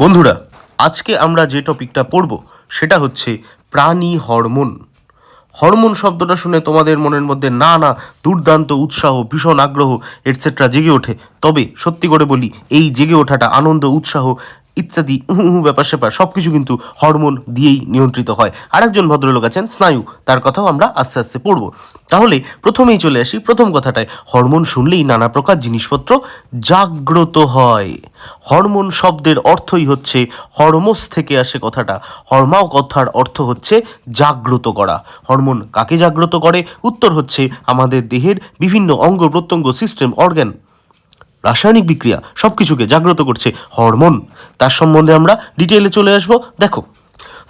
বন্ধুরা, আজকে আমরা যে টপিকটা পড়ব সেটা হচ্ছে প্রাণী হরমোন। হরমোন শব্দটা শুনে তোমাদের মনের মধ্যে না দুর্দান্ত উৎসাহ, ভীষণ আগ্রহ এটসেট্রা জেগে ওঠে। তবে সত্যি করে বলি, এই জেগে ওঠাটা, আনন্দ, উৎসাহ ইত্যাদি ব্যাপার স্যাপার সব কিছু কিন্তু হরমোন দিয়েই নিয়ন্ত্রিত হয়। আরেকজন ভদ্রলোক আছেন স্নায়ু, তার কথাও আমরা আস্তে আস্তে পড়ব। তাহলে প্রথমেই চলে আসি প্রথম কথাটায়। হরমোন শুনলেই নানা প্রকার জিনিসপত্র জাগ্রত হয়। হরমোন শব্দের অর্থই হচ্ছে, হরমোস থেকে আসে কথাটা। হরমাও কথার অর্থ হচ্ছে জাগ্রত করা। হরমোন কাকে জাগ্রত করে? উত্তর হচ্ছে আমাদের দেহের বিভিন্ন অঙ্গ প্রত্যঙ্গ, সিস্টেম, অর্গান, রাসায়নিক বিক্রিয়া সব কিছুকে জাগ্রত করছে হরমোন। তার সম্বন্ধে আমরা ডিটেইলে চলে আসবো। দেখো,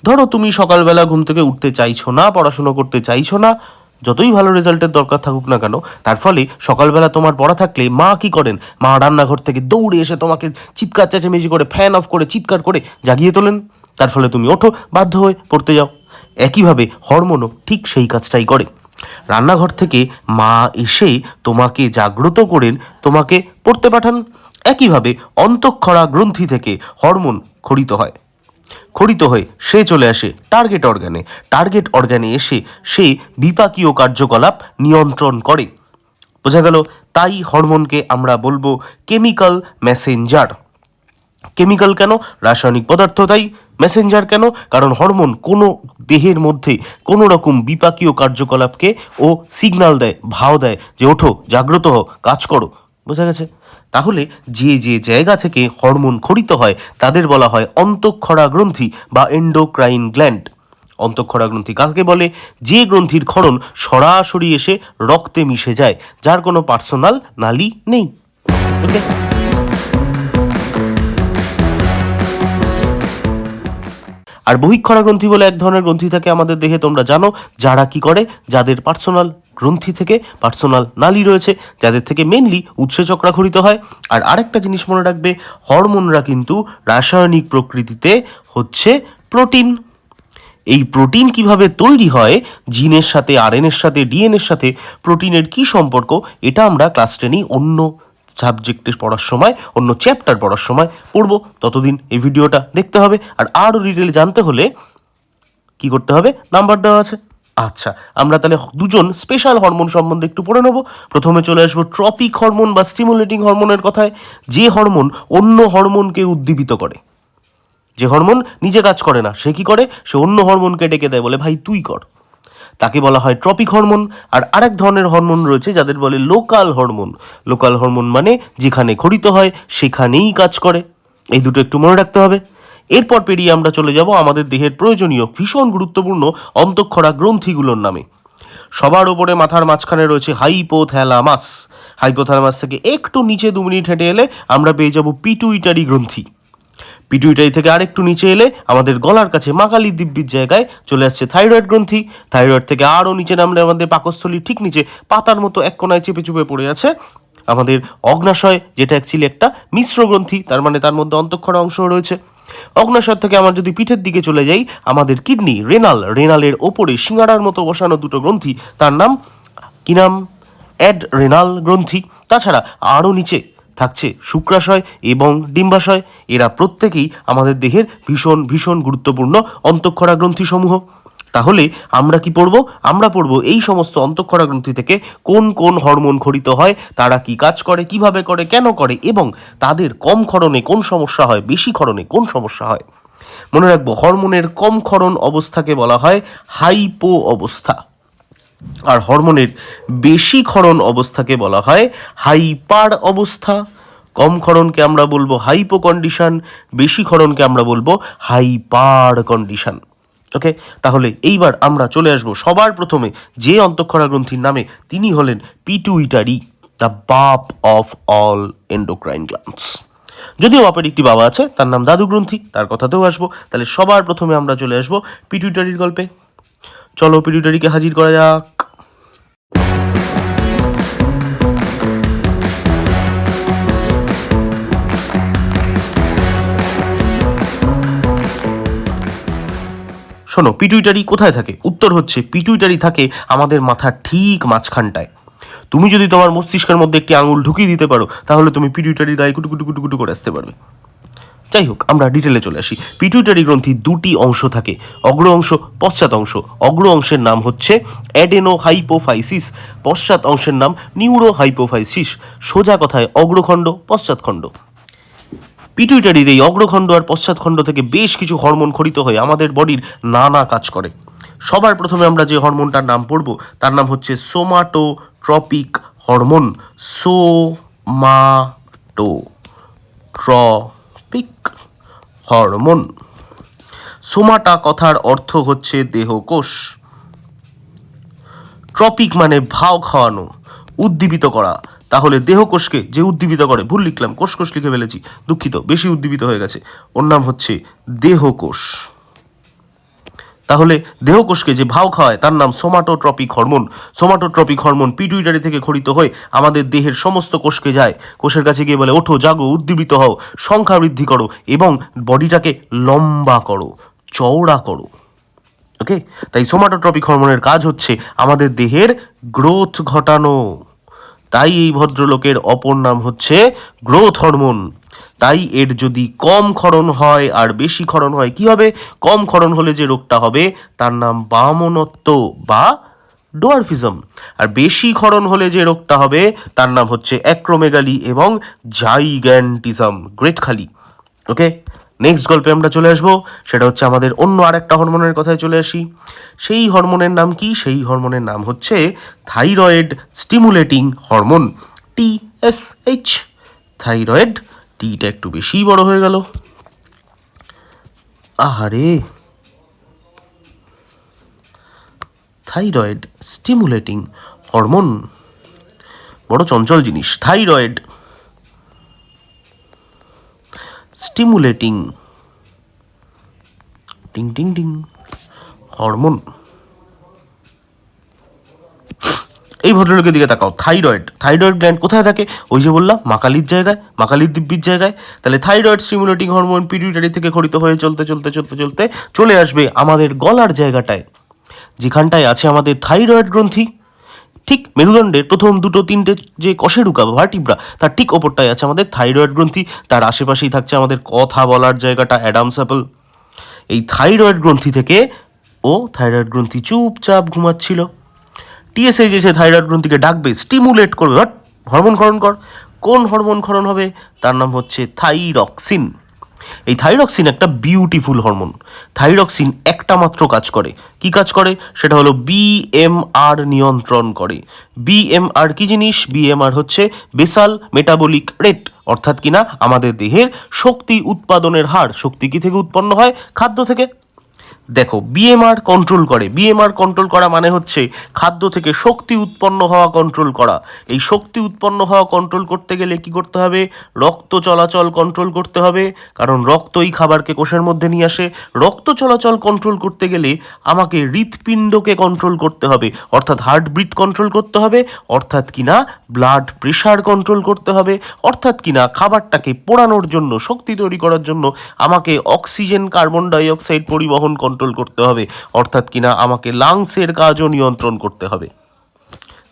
ধরো তুমি সকালবেলা ঘুম থেকে উঠতে চাইছো না, পড়াশুনো করতে চাইছো না, যতই ভালো রেজাল্টের দরকার থাকুক না কেন, তার ফলে সকালবেলা তোমার পড়া থাকলে মা কি করেন? মা রান্নাঘর থেকে দৌড়ে এসে তোমাকে চিৎকার চেঁচামেচি করে, ফ্যান অফ করে, চিৎকার করে জাগিয়ে তোলেন। তার ফলে তুমি ওঠো, বাধ্য হয়ে পড়তে যাও। একইভাবে হরমোনও ঠিক সেই কাজটাই করে। রান্নাঘর থেকে মা এসে তোমাকে জাগ্রত করেন, তোমাকে পড়তে পাঠান। একইভাবে অন্তঃক্ষরা গ্রন্থি থেকে হরমোন খরিত হয়। খরিত হয়ে সে চলে আসে টার্গেট অর্গানে। টার্গেট অর্গানে এসে সে বিপাকীয় কার্যকলাপ নিয়ন্ত্রণ করে। বোঝা গেল? তাই হরমোনকে আমরা বলবো কেমিক্যাল মেসেঞ্জার। কেমিক্যাল কেন? রাসায়নিক পদার্থ। তাই মেসেঞ্জার কেন? কারণ হরমোন কোনো দেহের মধ্যে কোনো রকম বিপাকীয় কার্যকলাপকে ও সিগন্যাল দেয়, ভাও দেয় যে ওঠো, জাগ্রত হও, কাজ করো। বোঝা গেছে? তাহলে যে যে জায়গা থেকে হরমোন খরিত হয় তাদের বলা হয় অন্তঃক্ষরা গ্রন্থি বা এন্ডোক্রাইন গ্ল্যান্ড। অন্তঃক্ষরা গ্রন্থি কাকে বলে? যে গ্রন্থির ক্ষরণ সরাসরি এসে রক্তে মিশে যায়, যার কোনো পার্সোনাল নালী নেই। ওকে? আর বহিঃক্ষরা গ্রন্থি বলে এক ধরনের গ্রন্থি থাকে আমাদের দেহে, তোমরা জানো, যারা কি করে, যাদের পার্সোনাল গ্রন্থি থেকে পার্সোনাল নালী রয়েছে, যাদের থেকে মেনলি উৎসেচকরা খরিত হয়। আর আরেকটা জিনিস মনে রাখবে, হরমোনরা কিন্তু রাসায়নিক প্রকৃতিতে হচ্ছে প্রোটিন। এই প্রোটিন কিভাবে তৈরি হয়, জিনের সাথে, আরএনএর সাথে, ডিএনএর সাথে প্রোটিনের কি সম্পর্ক, এটা আমরা ক্লাস 10 অন্য সাবজেক্টে পড়ার সময়, অন্য চ্যাপ্টার পড়ার সময় পড়বো। ততদিন এই ভিডিওটা দেখতে হবে। আর আরও ডিটেলে জানতে হলে কি করতে হবে? নাম্বার দেওয়া আছে। আচ্ছা, আমরা তাহলে দুজন স্পেশাল হরমোন সম্বন্ধে একটু পড়ে নেব। প্রথমে চলে আসবো ট্রপিক হরমোন বা স্টিমুলেটিং হরমোনের কথায়। যে হরমোন অন্য হরমোনকে উদ্দীপিত করে। যে হরমোন নিজে কাজ করে না, সে কি করে? সে অন্য হরমোনকে ডেকে দেয়, বলে ভাই তুই কর। তাকে বলা হয় ট্রপিক হরমোন। আর আরেক ধরনের হরমোন রয়েছে যাদের বলে লোকাল হরমোন। লোকাল হরমোন মানে যেখানে খরিত হয় সেখানেই কাজ করে। এই দুটো একটু মনে রাখতে হবে। এরপর পেরিয়ে আমরা চলে যাব আমাদের দেহের প্রয়োজনীয়, ভীষণ গুরুত্বপূর্ণ অন্তঃক্ষরা গ্রন্থিগুলোর নামে। সবার ওপরে মাথার মাঝখানে রয়েছে হাইপোথ্যালামাস। হাইপোথ্যালামাস থেকে একটু নিচে 2 মিনিট হেঁটে এলে আমরা পেয়ে যাব পিটুইটারি গ্রন্থি। পিটুইটারি থেকে আরেকটু নিচে এলে আমাদের গলার কাছে মাকালি দিব্যির জায়গায় চলে আসছে থাইরয়েড গ্রন্থি। থাইরয়েড থেকে আরও নিচে নামলে আমাদের পাকস্থলীর ঠিক নিচে পাতার মতো এক কোনায় চেপে চুপে পড়ে আছে আমাদের অগ্নাশয়, যেটা অ্যাকচুয়ালি একটা মিশ্র গ্রন্থি, তার মানে তার মধ্যে অন্তঃক্ষরা অংশ রয়েছে। অগ্নাশয় থেকে আমার যদি পিঠের দিকে চলে যাই, আমাদের কিডনি, রেনালের ওপরে সিঙ্গারার মতো বসানো দুটো গ্রন্থি, তার নাম কি নাম? অ্যাডরেনাল গ্রন্থি। তাছাড়া আরও নিচে থাকছে শুক্রাশয় এবং ডিম্বাশয়। এরা প্রত্যেকেই আমাদের দেহের ভীষণ ভীষণ গুরুত্বপূর্ণ অন্তঃক্ষরা গ্রন্থিসমূহ। তাহলে আমরা কি পড়ব? আমরা পড়ব এই সমস্ত অন্তঃক্ষরা গ্রন্থি থেকে কোন কোন হরমোন খরিত হয়, তারা কি কাজ করে, কিভাবে করে, কেন করে, এবং তাদের কম ক্ষরণে কোন সমস্যা হয়, বেশি ক্ষরণে কোন সমস্যা হয়। মনে রাখবো, হরমোনের কম ক্ষরণ অবস্থাকে বলা হয় হাইপো অবস্থা, আর হরমোনের বেশি ক্ষরণ অবস্থাকে বলা হয় হাইপার অবস্থা। কম ক্ষরণকে আমরা বলবো হাইপো কন্ডিশন, বেশি ক্ষরণকে আমরা বলবো হাইপার কন্ডিশন। ওকে? তাহলে এইবার আমরা চলে আসবো সবার প্রথমে যে অন্তঃক্ষরা গ্রন্থির নামে। তিনি হলেন পিটুইটারি, দ্য বাপ অফ অল এন্ডোক্রাইন গ্ল্যান্ডস। যদিও বাপের একটি বাবা আছে, তার নাম দাদু গ্রন্থি, তার কথাতেও আসবো। তাহলে সবার প্রথমে আমরা চলে আসবো পিটুইটারির গল্পে। চলো পিটুইটারিকে হাজির করা যাক। শোনো, পিটুইটারি কোথায় থাকে? উত্তর হচ্ছে পিটুইটারি থাকে আমাদের মাথার ঠিক মাঝখানটায়। তুমি যদি তোমার মস্তিষ্কের মধ্যে একটি আঙুল ঢুকিয়ে দিতে পারো, তাহলে তুমি পিটুইটারির গায়ে কুটু কুটু কুটু কুটু করে আসতে পারবে। যাই হোক, আমরা ডিটেলে চলে আসি। পিটুইটারি গ্রন্থি দুটি অংশ থাকে, অগ্র অংশ, পশ্চাৎ অংশ। অগ্র অংশের নাম হচ্ছে অ্যাডেনো হাইপোফাইসিস, পশ্চাৎ অংশের নাম নিউরো হাইপোফাইসিস। সোজা কথায় অগ্রখণ্ড, পশ্চাৎখণ্ড। পিটুইটারির এই অগ্রখণ্ড আর পশ্চাৎখণ্ড থেকে বেশ কিছু হরমোন খরিত হয়ে আমাদের বডির নানা কাজ করে। সবার প্রথমে আমরা যে হরমোনটার নাম পড়ব তার নাম হচ্ছে সোমাটোট্রপিক হরমোন। Somatotropic hormone. সোমাটা কথার অর্থ হচ্ছে দেহকোষ, ট্রপিক মানে ভাও খাওয়ানো, উদ্দীপিত করা। তাহলে দেহকোষকে যে উদ্দীপিত করে, ভুল লিখলাম, কোষ লিখে ফেলেছি, দুঃখিত, বেশি উদ্দীপিত হয়ে গেছে, ওর নাম হচ্ছে দেহকোষ। তাহলে দেহকোষকে যে ভাও খাওয়ায় তার নাম somatotropic hormone. Somatotropic hormone pituitary থেকে খরিত হয়ে আমাদের দেহের সমস্ত কোষকে যায়, কোষের কাছে গিয়ে বলে ওঠো, জাগো, উদ্দীপিত হও, সংখ্যা বৃদ্ধি করো এবং বডিটাকে লম্বা করো, চওড়া করো। ওকে, তাই সোমাটোট্রপিক হরমোনের কাজ হচ্ছে আমাদের দেহের গ্রোথ ঘটানো। তাই এই ভদ্রলোকের অপর নাম হচ্ছে গ্রোথ হরমোন। তাই এর যদি কম ক্ষরণ হয় আর বেশি ক্ষরণ হয়, কি হবে? কম ক্ষরণ হলে যে রোগটা হবে তার নাম বামনত্ব বা ডোয়ারফিজম, আর বেশি ক্ষরণ হলে যে রোগটা হবে তার নাম হচ্ছে অ্যাক্রোমেগালি এবং জাইগ্যান্টিজম, গ্রেট খালি। ওকে, নেক্সট গল্পে আমরা চলে আসবো, সেটা হচ্ছে আমাদের অন্য আরেকটা হরমোনের কথায় চলে আসি। সেই হরমোনের নাম কি? সেই হরমোনের নাম হচ্ছে thyroid stimulating hormone, TSH। Thyroid, টিটা একটু বেশি বড় হয়ে গেল, আহারে। থাইরয়েড স্টিমুলেটিং হরমোন, বড় চঞ্চল জিনিস। থাইরয়েড স্টিমুলেটিং টিং টিং টিং হরমোন। এই ভদ্রলোকের দিকে তাকাও, থাইরয়েড গ্ল্যান্ড কোথায় থাকে? ওই যে বললাম, মাকালির জায়গায়, মাকালির দিব্যির জায়গায়। তাহলে থাইরয়েড স্টিমুলেটিং হরমোন পিটুইটারি থেকে খরিত হয়ে চলতে চলতে চলতে চলতে চলে আসবে আমাদের গলার জায়গাটায়, যেখানটায় আছে আমাদের থাইরয়েড গ্রন্থি। ঠিক মেরুদণ্ডের প্রথম দুটো তিনটে যে কশেরুকা বা ভার্টিব্রা, তার ঠিক ওপরটায় আছে আমাদের থাইরয়েড গ্রন্থি। তার আশেপাশেই থাকছে আমাদের কথা বলার জায়গাটা, অ্যাডামস অ্যাপল। এই থাইরয়েড গ্রন্থি থেকে থাইরয়েড গ্রন্থি চুপচাপ ঘুমাচ্ছিল। TSH এসে থাইরয়েড গ্রন্থিকে ডাকবে, স্টিমুলেট করবে, হরমোন ক্ষরণ কর। কোন হরমোন ক্ষরণ হবে? তার নাম হচ্ছে থাইরক্সিন। এই থাইরক্সিন একটা বিউটিফুল হরমোন। থাইরক্সিন একটা মাত্র কাজ করে। কি কাজ করে? সেটা হলো BMR নিয়ন্ত্রণ করে। BMR কি জিনিস? BMR হচ্ছে বেসাল মেটাবলিক রেট, অর্থাৎ কিনা আমাদের দেহের শক্তি উৎপাদনের হার। শক্তি কি থেকে উৎপন্ন হয়? খাদ্য থেকে। দেখো, বিএমআর কন্ট্রোল করে। বিএমআর কন্ট্রোল করা মানে হচ্ছে খাদ্য থেকে শক্তি উৎপন্ন হওয়া কন্ট্রোল করা। এই শক্তি উৎপন্ন হওয়া কন্ট্রোল করতে গেলে কি করতে হবে? রক্ত চলাচল কন্ট্রোল করতে হবে, কারণ রক্তই খাবারকে কোষের মধ্যে নিয়ে আসে। রক্ত চলাচল কন্ট্রোল করতে গেলে আমাকে হৃৎপিণ্ডকে কন্ট্রোল করতে হবে, অর্থাৎ হার্টবিট কন্ট্রোল করতে হবে, অর্থাৎ কিনা ব্লাড প্রেশার কন্ট্রোল করতে হবে, অর্থাৎ কিনা খাবারটাকে পোড়ানোর জন্য, শক্তি তৈরি করার জন্য আমাকে অক্সিজেন কার্বন ডাইঅক্সাইড পরিবহন কন্ট্রোল করতে হবে, অর্থাৎ কিনা আমাকে লাংসের কাজও নিয়ন্ত্রণ করতে হবে।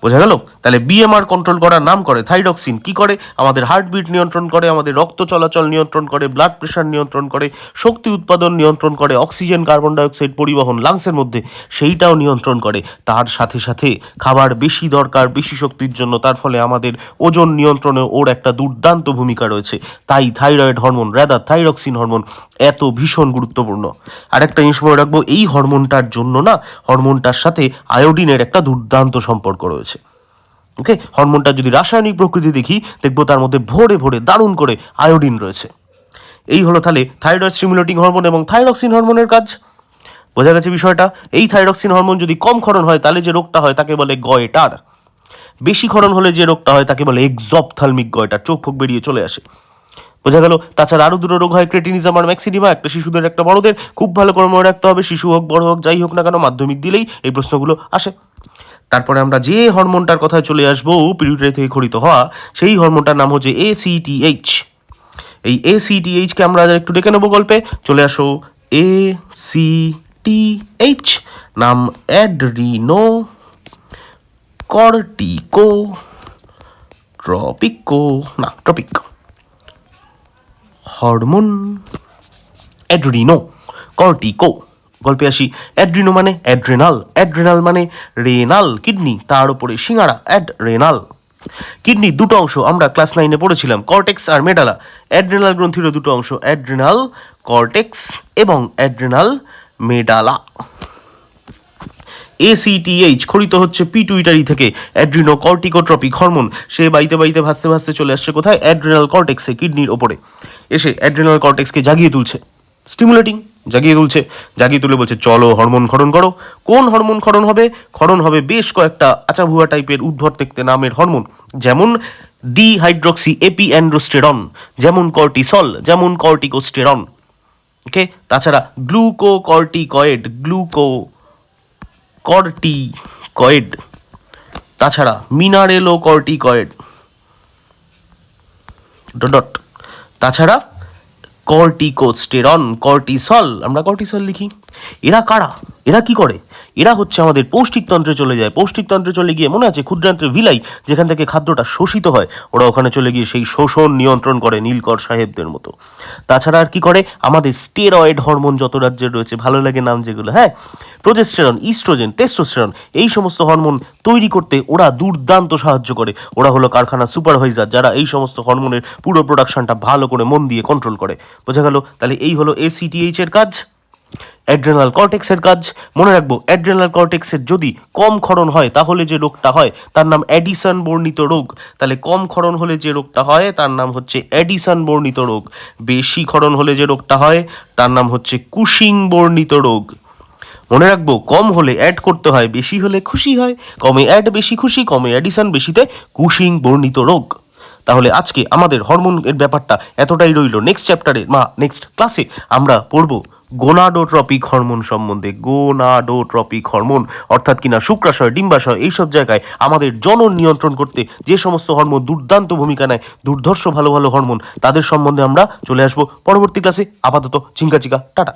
বোঝা গেল? তাহলে বিএমআর কন্ট্রোল করার নাম করে থাইরক্সিন। কি করে? আমাদের হার্টবিট নিয়ন্ত্রণ করে, আমাদের রক্ত চলাচল নিয়ন্ত্রণ করে, ব্লাড প্রেশার নিয়ন্ত্রণ করে, শক্তি উৎপাদন নিয়ন্ত্রণ করে, অক্সিজেন কার্বন ডাইঅক্সাইড পরিবহন লাংসের মধ্যে সেইটাও নিয়ন্ত্রণ করে। তার সাথে সাথে খাবার বেশি দরকার বেশি শক্তির জন্য, তার ফলে আমাদের ওজন নিয়ন্ত্রণে ওর একটা দুর্দান্ত ভূমিকা রয়েছে। তাই thyroid hormone, rather thyroxine hormone এত ভীষণ গুরুত্বপূর্ণ। আরেকটা জিনিস মনে রাখবো, এই হরমোনটার জন্য না, হরমোনটার সাথে আয়োডিনের একটা দুর্দান্ত সম্পর্ক রয়েছে। ওকে, হরমোনটা যদি রাসায়নিক প্রকৃতি দেখি, দেখবো তার মধ্যে ভরে ভরে দারুণ করে আয়োডিন রয়েছে। এই হলো তাহলে থাইরয়েড স্টিমুলেটিং হরমোন এবং থাইরক্সিন হরমোনের কাজ। বোঝা গেছে বিষয়টা? এই থাইরক্সিন হরমোন যদি কম ক্ষরণ হয় তাহলে যে রোগটা হয় তাকে বলে গয়টার। বেশি ক্ষরণ হলে যে রোগটা হয় তাকে বলে এক্সপথ্যালমিক গয়টার, চোখ ফোক বেরিয়ে চলে আসে। বোঝা গেল? তাছাড়া আরো দুটো রোগ হয়, ক্রেটিনিজম আর ম্যাক্সিডিমা, একটা শিশুদের একটা বড়দের। খুব ভালো করে মনে রাখতে হবে, শিশু হোক বড় হোক যাই হোক না কেন, মাধ্যমিক দিলেই এই প্রশ্নগুলো আসে। তারপরে আমরা যে হরমোনটার কথায় চলে আসবো, পিটুইটারি থেকে খরিত হওয়া, সেই হরমোনটার নাম হচ্ছে ACTH। এই ACTH কে আমরা একটু ডেকে নেবো গল্পে। চলে আসো। ACTH নাম adrenocorticotropic hormone. Adreno, cortico. গল্পে আসি, অ্যাড্রিনো মানে অ্যাড্রেনাল, অ্যাড্রেনাল মানে রেনাল, কিডনি তার উপরে সিঙ্গারা, অ্যাড্রেনাল। কিডনির দুটো অংশ আমরা ক্লাস 9-এ পড়েছিলাম, কর্টেক্স আর মেডালা। অ্যাড্রেনাল গ্রন্থিরও দুটো অংশ, অ্যাড্রেনাল কর্টেক্স এবং অ্যাড্রেনাল মেডালা। ACTH খরিত হচ্ছে পিটুইটারি থেকে, অ্যাড্রিনো কর্টিকোট্রপিক হরমোন। সে বাইতে বাইতে ভাসতে ভাসতে চলে আসছে কোথায়? অ্যাড্রেনাল কর্টেক্সে, কিডনির ওপরে এসে অ্যাড্রেনাল কর্টেক্সকে জাগিয়ে তুলছে, স্টিমুলেটিং, জাগিয়ে তুলছে। জাগিয়ে তুলে বলছে চলো হরমোন ক্ষরণ করো। কোন হরমোন ক্ষরণ হবে? ক্ষরণ হবে বেশ কয়েকটা আচাভুয়া টাইপের উদ্ভট দেখতে নামের হরমোন, যেমন ডিহাইড্রক্সি এপিঅ্যান্ড্রোস্টেরন, যেমন কর্টিসল, যেমন কর্টিকোস্টেরন। ওকে, তাছাড়া গ্লুকোকর্টিকয়েড, গ্লুকোকর্টিকয়েড, তাছাড়া মিনারেলোকর্টিকয়েড, ডট, তাছাড়া কর্টিকোস্টেরন, কর্টিসল, আমরা কর্টিসল লিখি। এরা কারা? এরা কি করে? এরা হচ্ছে আমাদের পৌষ্টিকতন্ত্রে চলে যায়। পৌষ্টিকতন্ত্রে চলে গিয়ে, মনে আছে ক্ষুদ্রান্ত্রের ভিলাই যেখান থেকে খাদ্যটা শোষিত হয়, ওরা ওখানে চলে গিয়ে সেই শোষণ নিয়ন্ত্রণ করে নীলকর সাহেবদের মতো। তাছাড়া আর কি করে? আমাদের স্টেরয়েড হরমোন যত রাজ্যের রয়েছে, ভালো লাগে নাম যেগুলো, হ্যাঁ, প্রোজেস্টেরন, ইস্ট্রোজেন, টেস্টোস্টেরন, এই সমস্ত হরমোন তৈরি করতে ওরা দুর্দান্ত সাহায্য করে। ওরা হলো কারখানা সুপারভাইজার, যারা এই সমস্ত হরমোনের পুরো প্রোডাকশনটা ভালো করে মন দিয়ে কন্ট্রোল করে। বোঝা গেল? তাহলে এই হলো ACTH এর কাজ, অ্যাড্রেনাল কর্টেক্সের কাজ। মনে রাখবো, অ্যাড্রেনাল কর্টেক্সের যদি কম ক্ষরণ হয় তাহলে যে রোগটা হয় তার নাম অ্যাডিসন বর্ণিত রোগ। তাহলে কম ক্ষরণ হলে যে রোগটা হয় তার নাম হচ্ছে অ্যাডিসন বর্ণিত রোগ। বেশি ক্ষরণ হলে যে রোগটা হয় তার নাম হচ্ছে কুশিং বর্ণিত রোগ। মনে রাখবো, কম হলে অ্যাড করতে হয়, বেশি হলে খুশি হয়। কমে অ্যাড, বেশি খুশি, কমে অ্যাডিশন, বেশিতে কুশিং বর্ণিত রোগ। তাহলে আজকে আমাদের হরমোনের ব্যাপারটা এতটাই রইল। নেক্সট চ্যাপ্টারে নেক্সট ক্লাসে আমরা পড়বো গোনাডোট্রপিক হরমোন সম্বন্ধে। গোনাডোট্রপিক হরমোন অর্থাৎ কিনা শুক্রাশয়, ডিম্বাশয়, এইসব জায়গায় আমাদের জনন নিয়ন্ত্রণ করতে যে সমস্ত হরমোন দুর্দান্ত ভূমিকা নেয়, দুর্ধর্ষ ভালো ভালো হরমোন, তাদের সম্বন্ধে আমরা চলে আসবো পরবর্তী ক্লাসে। আপাতত চিঙ্কা চিকা, টাটা।